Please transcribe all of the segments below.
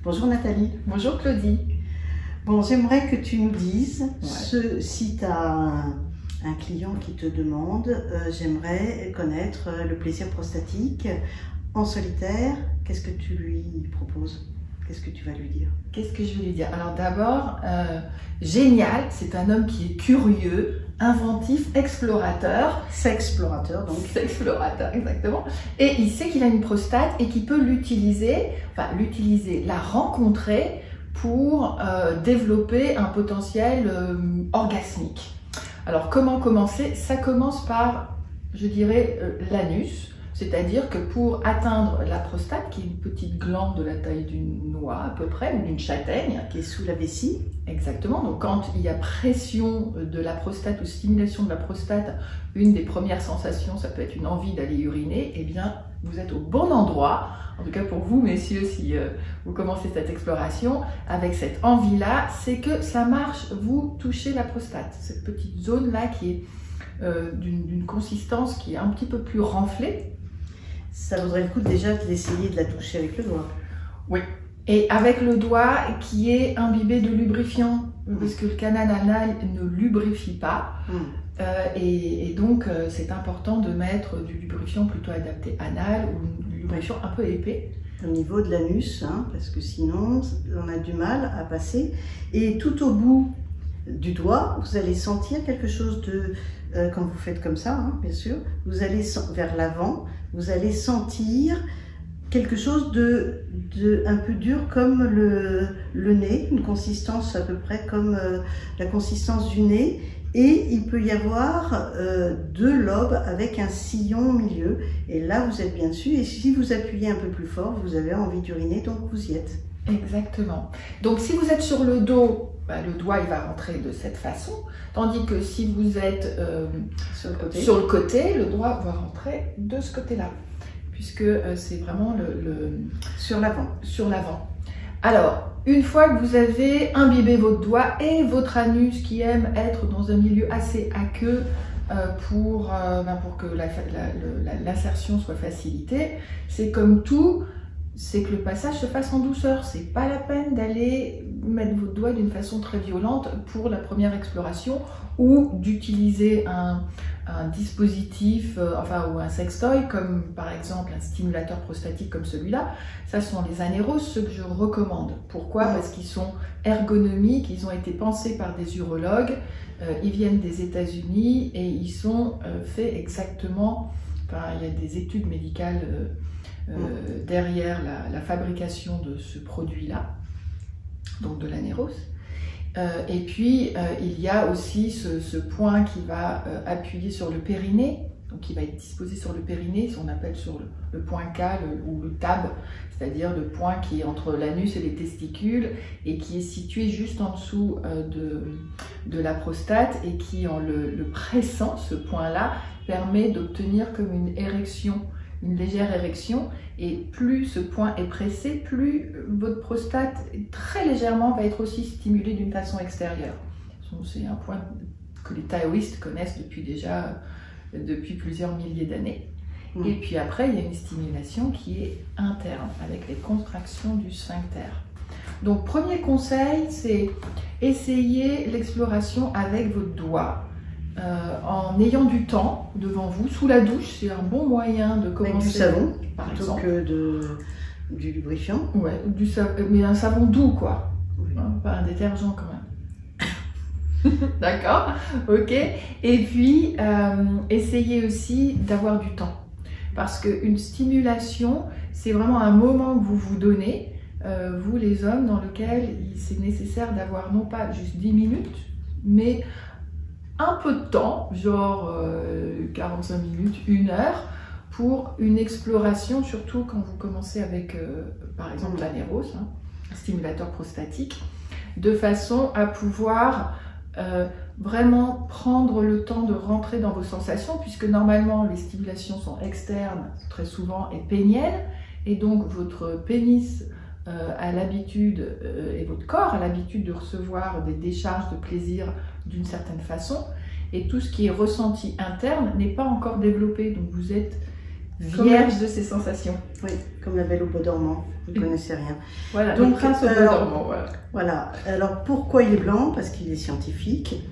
Bonjour Nathalie. Bonjour Claudie. Bon, j'aimerais que tu nous dises, si tu as un client qui te demande, j'aimerais connaître le plaisir prostatique en solitaire, qu'est-ce que tu lui proposes? Qu'est-ce que tu vas lui dire? Qu'est-ce que je vais lui dire? Alors d'abord, génial, c'est un homme qui est curieux, inventif, explorateur. Sexplorateur donc. Sexplorateur, exactement. Et il sait qu'il a une prostate et qu'il peut l'utiliser, la rencontrer pour développer un potentiel orgasmique. Alors comment commencer? Ça commence par, je dirais, l'anus. C'est-à-dire que pour atteindre la prostate, qui est une petite glande de la taille d'une noix à peu près, ou d'une châtaigne, qui est sous la vessie. Exactement, donc quand il y a pression de la prostate ou stimulation de la prostate, une des premières sensations, ça peut être une envie d'aller uriner, eh bien vous êtes au bon endroit, en tout cas pour vous messieurs, si vous commencez cette exploration, avec cette envie-là, c'est que ça marche, vous touchez la prostate, cette petite zone-là qui est d'une consistance qui est un petit peu plus renflée. Ça vaudrait le coup déjà d'essayer de la toucher avec le doigt. Oui, et avec le doigt qui est imbibé de lubrifiant, parce que le canal anal ne lubrifie pas. Et donc c'est important de mettre du lubrifiant plutôt adapté anal ou du lubrifiant un peu épais. Au niveau de l'anus, parce que sinon on a du mal à passer. Et tout au bout du doigt, vous allez sentir quelque chose de, quand vous faites comme ça, bien sûr, vous allez vers l'avant, vous allez sentir quelque chose de un peu dur comme le nez, une consistance à peu près comme la consistance du nez, et il peut y avoir deux lobes avec un sillon au milieu, et là vous êtes bien dessus, et si vous appuyez un peu plus fort, vous avez envie d'uriner, donc vous y êtes. Exactement. Donc si vous êtes sur le dos, le doigt il va rentrer de cette façon, tandis que si vous êtes sur le côté, le doigt va rentrer de ce côté-là, puisque c'est vraiment sur l'avant. Sur l'avant. Alors, une fois que vous avez imbibé votre doigt et votre anus qui aime être dans un milieu assez aqueux pour que l'insertion soit facilitée, c'est comme tout, c'est que le passage se fasse en douceur. C'est pas la peine d'aller mettre votre doigt d'une façon très violente pour la première exploration ou d'utiliser un dispositif, ou un sextoy comme par exemple un stimulateur prostatique comme celui-là. Ça sont les anéros, ceux que je recommande. Pourquoi? Parce qu'ils sont ergonomiques, ils ont été pensés par des urologues, ils viennent des États-Unis et ils sont faits exactement, il y a des études médicales derrière la fabrication de ce produit-là, donc de l'anéros. Et puis il y a aussi ce point qui va appuyer sur le périnée, donc qui va être disposé sur le périnée, on appelle sur le point K ou le tab, c'est-à-dire le point qui est entre l'anus et les testicules et qui est situé juste en dessous de la prostate et qui, en le pressant, ce point-là, permet d'obtenir comme une érection, une légère érection, et plus ce point est pressé, plus votre prostate très légèrement va être aussi stimulée d'une façon extérieure. C'est un point que les taoïstes connaissent depuis plusieurs milliers d'années. Et puis après, il y a une stimulation qui est interne, avec les contractions du sphincter. Donc premier conseil, c'est essayer l'exploration avec votre doigt. En ayant du temps devant vous, sous la douche, c'est un bon moyen de commencer. Avec du savon, par plutôt exemple. Que du lubrifiant. Ouais, mais un savon doux, quoi. Oui. Pas un détergent quand même. D'accord? Ok. Et puis, essayez aussi d'avoir du temps. Parce qu'une stimulation, c'est vraiment un moment que vous vous donnez, vous les hommes, dans lequel c'est nécessaire d'avoir non pas juste 10 minutes, mais un peu de temps, genre 45 minutes, 1 heure, pour une exploration, surtout quand vous commencez avec, par exemple, l'anéros, un stimulateur prostatique, de façon à pouvoir vraiment prendre le temps de rentrer dans vos sensations, puisque normalement les stimulations sont externes, très souvent, et péniennes, et donc votre pénis a l'habitude, et votre corps a l'habitude de recevoir des décharges de plaisir d'une certaine façon, et tout ce qui est ressenti interne n'est pas encore développé, donc vous êtes vierge de ces sensations. Oui, comme la Belle au bois dormant, vous ne connaissez rien. Voilà, donc prince au bois dormant, voilà. Voilà, alors pourquoi il est blanc? Parce qu'il est scientifique.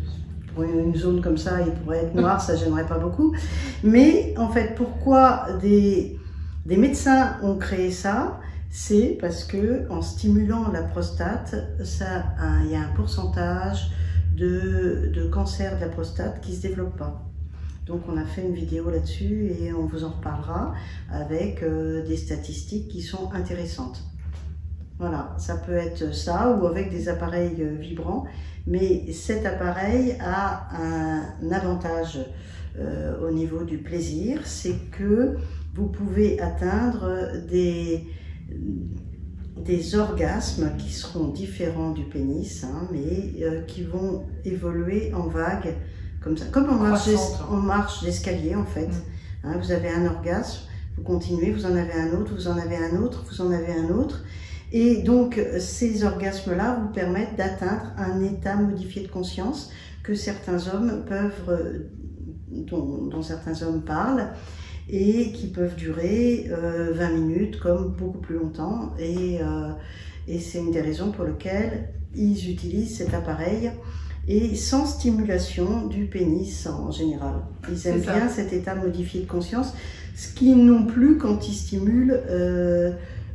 Pour une zone comme ça, il pourrait être noir, ça ne gênerait pas beaucoup. Mais en fait, pourquoi des médecins ont créé ça? C'est parce que en stimulant la prostate, il y a un pourcentage de cancer de la prostate qui ne se développe pas. Donc on a fait une vidéo là-dessus et on vous en reparlera avec des statistiques qui sont intéressantes. Voilà, ça peut être ça ou avec des appareils vibrants, mais cet appareil a un avantage au niveau du plaisir, c'est que vous pouvez atteindre des orgasmes qui seront différents du pénis, hein, mais qui vont évoluer en vagues, comme ça. Comme on marche d'escalier en fait. Hein, vous avez un orgasme, vous continuez, vous en avez un autre, vous en avez un autre, vous en avez un autre. Et donc ces orgasmes-là vous permettent d'atteindre un état modifié de conscience que certains hommes peuvent, dont certains hommes parlent, et qui peuvent durer 20 minutes comme beaucoup plus longtemps. Et c'est une des raisons pour lesquelles ils utilisent cet appareil et sans stimulation du pénis en général. Ils aiment bien cet état modifié de conscience, ce qu'ils n'ont plus quand ils stimulent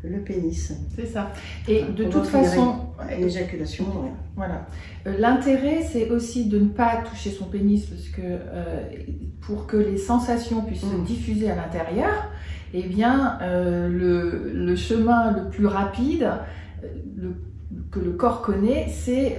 le pénis. C'est ça. Et de toute façon, l'éjaculation, ouais. Voilà. L'intérêt, c'est aussi de ne pas toucher son pénis, parce que pour que les sensations puissent se diffuser à l'intérieur, eh bien, le chemin le plus rapide que le corps connaît, c'est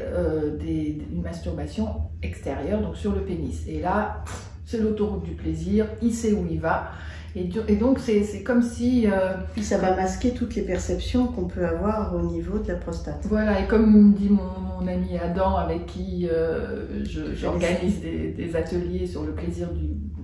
une masturbation extérieure, donc sur le pénis. Et là, c'est l'autoroute du plaisir, il sait où il va. Et donc, c'est comme si... Puis ça va masquer toutes les perceptions qu'on peut avoir au niveau de la prostate. Voilà, et comme dit mon ami Adam, avec qui j'organise des ateliers sur le plaisir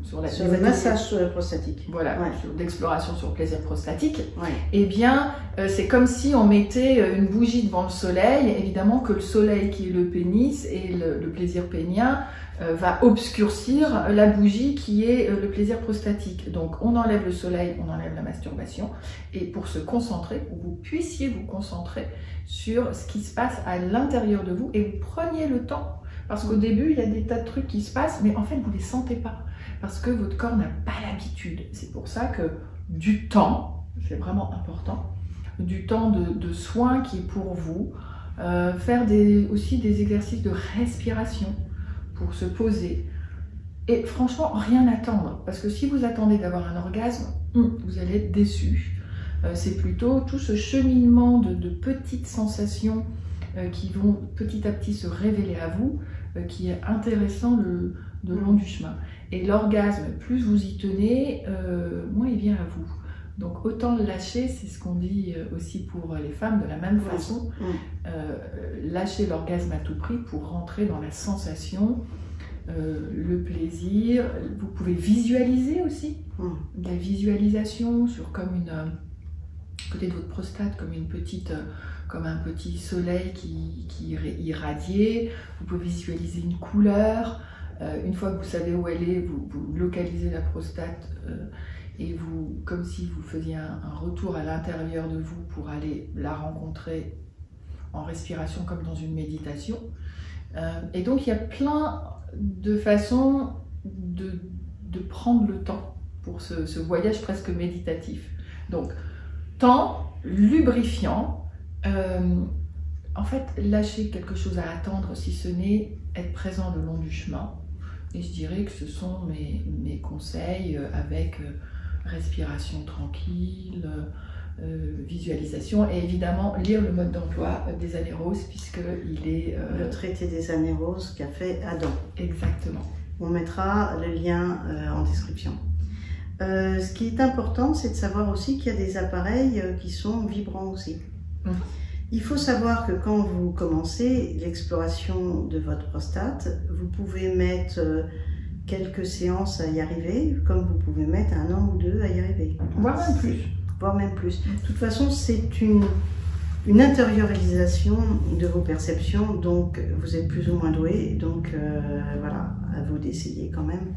sur le massage prostatique. Voilà, ouais. D'exploration sur le plaisir prostatique. Ouais. Eh bien, c'est comme si on mettait une bougie devant le soleil. Évidemment que le soleil, qui est le pénis, et le plaisir pénien, va obscurcir la bougie qui est le plaisir prostatique. Donc on enlève le soleil, on enlève la masturbation, et pour se concentrer, pour que vous puissiez vous concentrer sur ce qui se passe à l'intérieur de vous, et vous preniez le temps, parce qu'au début il y a des tas de trucs qui se passent, mais en fait vous ne les sentez pas, parce que votre corps n'a pas l'habitude. C'est pour ça que du temps, c'est vraiment important, du temps de soin qui est pour vous, faire aussi des exercices de respiration, pour se poser. Et franchement, rien attendre. Parce que si vous attendez d'avoir un orgasme, vous allez être déçu. C'est plutôt tout ce cheminement de petites sensations qui vont petit à petit se révéler à vous, qui est intéressant le long du chemin. Et l'orgasme, plus vous y tenez, moins il vient à vous. Donc autant le lâcher, c'est ce qu'on dit aussi pour les femmes, de la même façon. Lâcher l'orgasme à tout prix pour rentrer dans la sensation, le plaisir. Vous pouvez visualiser aussi, de la visualisation sur comme côté de votre prostate, comme un petit soleil qui irradiait. Vous pouvez visualiser une couleur. Une fois que vous savez où elle est, vous localisez la prostate et vous, comme si vous faisiez un retour à l'intérieur de vous pour aller la rencontrer en respiration comme dans une méditation. Et donc il y a plein de façons de prendre le temps pour ce voyage presque méditatif. Donc temps lubrifiant, en fait lâcher quelque chose à attendre, si ce n'est être présent le long du chemin. Et je dirais que ce sont mes conseils avec respiration tranquille, visualisation, et évidemment lire le mode d'emploi des anéroses, puisqu'il est... le traité des anéroses qu'a fait Adam. Exactement. On mettra le lien en description. Ce qui est important, c'est de savoir aussi qu'il y a des appareils qui sont vibrants aussi. Il faut savoir que quand vous commencez l'exploration de votre prostate, vous pouvez mettre quelques séances à y arriver, comme vous pouvez mettre 1 an ou 2 à y arriver. Voire même plus. Voire même plus. De toute façon, c'est une intériorisation de vos perceptions, donc vous êtes plus ou moins doué, donc voilà, à vous d'essayer quand même.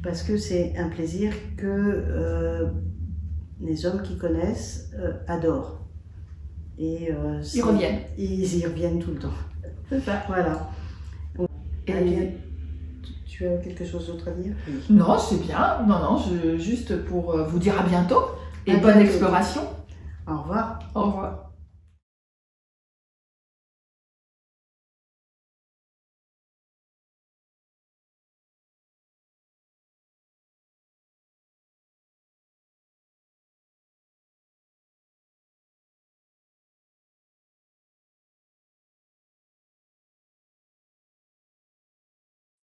Parce que c'est un plaisir que les hommes qui connaissent adorent. Et ils reviennent. Ils y reviennent tout le temps. C'est ça. Voilà. Et... Tu as quelque chose d'autre à dire? Oui. Non, c'est bien. Non, juste pour vous dire à bientôt et À bonne bientôt. exploration. Au revoir. Au revoir.